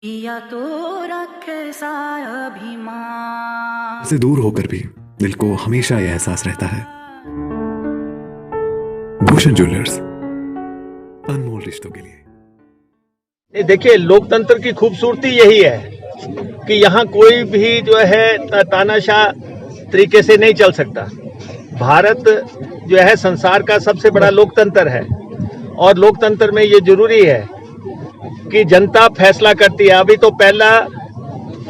या तो रखे अभिमान से दूर होकर भी दिल को हमेशा यह एहसास रहता है, भूषण ज्वेलर्स, अनमोल रिश्तों के लिए। देखिए, लोकतंत्र की खूबसूरती यही है कि यहाँ कोई भी जो है तानाशाह तरीके से नहीं चल सकता। भारत जो है संसार का सबसे बड़ा लोकतंत्र है और लोकतंत्र में ये जरूरी है कि जनता फैसला करती है। अभी तो पहला,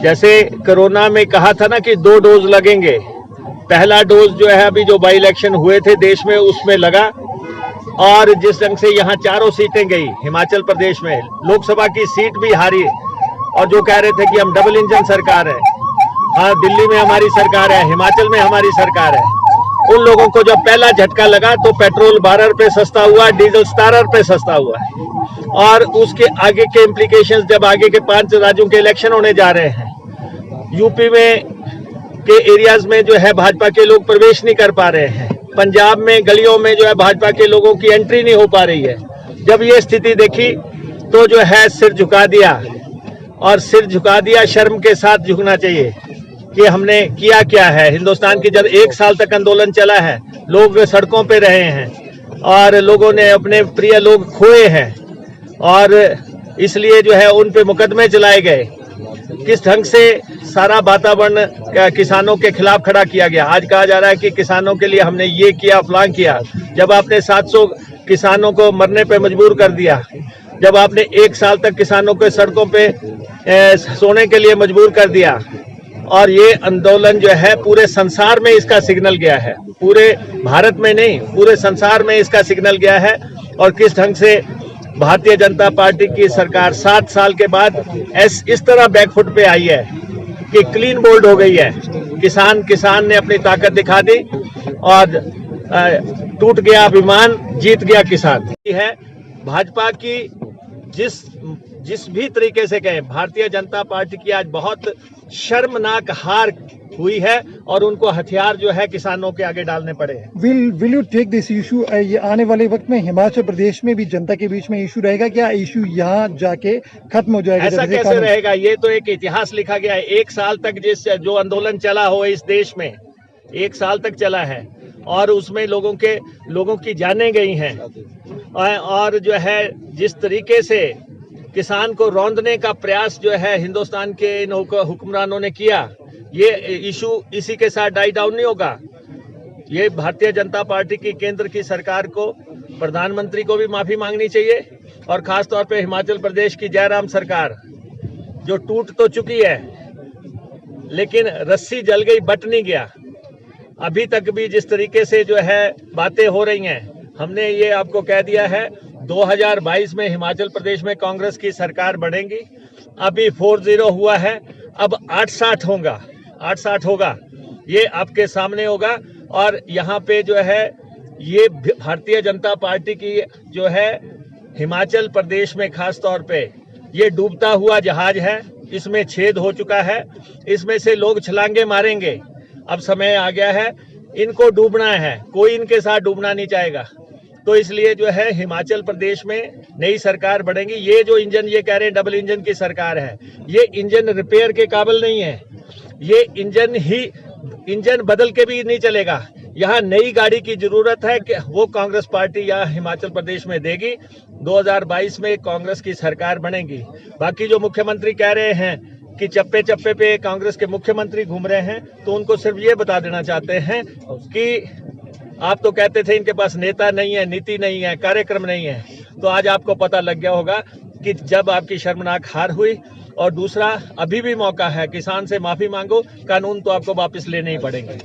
जैसे कोरोना में कहा था ना कि 2 डोज लगेंगे, पहला डोज जो है अभी जो बाई इलेक्शन हुए थे देश में उसमें लगा और जिस ढंग से यहाँ 4 सीटें गई हिमाचल प्रदेश में, लोकसभा की सीट भी हारी और जो कह रहे थे कि हम डबल इंजन सरकार है, हाँ दिल्ली में हमारी सरकार है, हिमाचल में हमारी सरकार है, उन लोगों को जब पहला झटका लगा तो पेट्रोल 12 रुपये सस्ता हुआ, डीजल 17 रुपये सस्ता हुआ और उसके आगे के इम्प्लीकेशंस जब आगे के 5 राज्यों के इलेक्शन होने जा रहे हैं, यूपी में के एरियाज में जो है भाजपा के लोग प्रवेश नहीं कर पा रहे हैं, पंजाब में गलियों में जो है भाजपा के लोगों की एंट्री नहीं हो पा रही है। जब ये स्थिति देखी तो जो है सिर झुका दिया और सिर झुका दिया, शर्म के साथ झुकना चाहिए कि हमने किया क्या है। हिंदुस्तान की जब 1 साल तक आंदोलन चला है, लोग सड़कों पे रहे हैं और लोगों ने अपने प्रिय लोग खोए हैं और इसलिए जो है उन पे मुकदमे चलाए गए। किस ढंग से सारा वातावरण किसानों के खिलाफ खड़ा किया गया। आज कहा जा रहा है कि किसानों के लिए हमने ये किया, फलां किया। जब आपने 700 किसानों को मरने पे मजबूर कर दिया, जब आपने 1 साल तक किसानों को सड़कों पे सोने के लिए मजबूर कर दिया और ये आंदोलन जो है पूरे संसार में इसका सिग्नल गया है, पूरे भारत में नहीं पूरे संसार में इसका सिग्नल गया है। और किस ढंग से भारतीय जनता पार्टी की सरकार 7 साल के बाद इस तरह बैकफुट पे आई है कि क्लीन बोल्ड हो गई है। किसान ने अपनी ताकत दिखा दी और टूट गया अभिमान, जीत गया किसान। है भाजपा की जिस भी तरीके से कहें, भारतीय जनता पार्टी की आज बहुत शर्मनाक हार हुई है और उनको हथियार जो है किसानों के आगे डालने पड़े हैं। Will you take this issue, ये आने वाले वक्त में हिमाचल प्रदेश में भी जनता के बीच में इशू रहेगा क्या? इशू यहाँ जाके खत्म हो जाएगा? ऐसा कैसे रहेगा? ये तो एक इतिहास लिखा गया है। 1 साल तक जो आंदोलन चला हो इस देश में, 1 साल तक चला है और उसमें लोगों की जानें गई हैं और जो है जिस तरीके से किसान को रौंदने का प्रयास जो है हिंदुस्तान के इन हुक्मरानों ने किया, ये इशू इसी के साथ डाई डाउन नहीं होगा। ये भारतीय जनता पार्टी की केंद्र की सरकार को, प्रधानमंत्री को भी माफी मांगनी चाहिए और खास तौर पे हिमाचल प्रदेश की जयराम सरकार जो टूट तो चुकी है लेकिन रस्सी जल गई, बट नहीं गया। अभी तक भी जिस तरीके से जो है बातें हो रही हैं, हमने ये आपको कह दिया है 2022 में हिमाचल प्रदेश में कांग्रेस की सरकार बढ़ेगी। अभी 40 हुआ है, अब 860 होगा, ये आपके सामने होगा। और यहाँ पे जो है ये भारतीय जनता पार्टी की जो है हिमाचल प्रदेश में खास तौर पे ये डूबता हुआ जहाज है, इसमें छेद हो चुका है, इसमें से लोग छलांगे मारेंगे। अब समय आ गया है, इनको डूबना है, कोई इनके साथ डूबना नहीं चाहेगा। तो इसलिए जो है हिमाचल प्रदेश में नई सरकार बढ़ेगी। ये जो इंजन ये कह रहे हैं डबल इंजन की सरकार है, ये इंजन रिपेयर के काबिल नहीं है। ये इंजन बदल के भी नहीं चलेगा। यहाँ नई गाड़ी की जरूरत है कि वो कांग्रेस पार्टी यहाँ हिमाचल प्रदेश में देगी। 2022 में कांग्रेस की सरकार बनेगी। बाकी जो मुख्यमंत्री कह रहे हैं कि चप्पे चप्पे पे कांग्रेस के मुख्यमंत्री घूम रहे हैं, तो उनको सिर्फ ये बता देना चाहते हैं कि आप तो कहते थे इनके पास नेता नहीं है, नीति नहीं है, कार्यक्रम नहीं है, तो आज आपको पता लग गया होगा कि जब आपकी शर्मनाक हार हुई। और दूसरा, अभी भी मौका है, किसान से माफी मांगो, कानून तो आपको वापस लेने ही पड़ेंगे।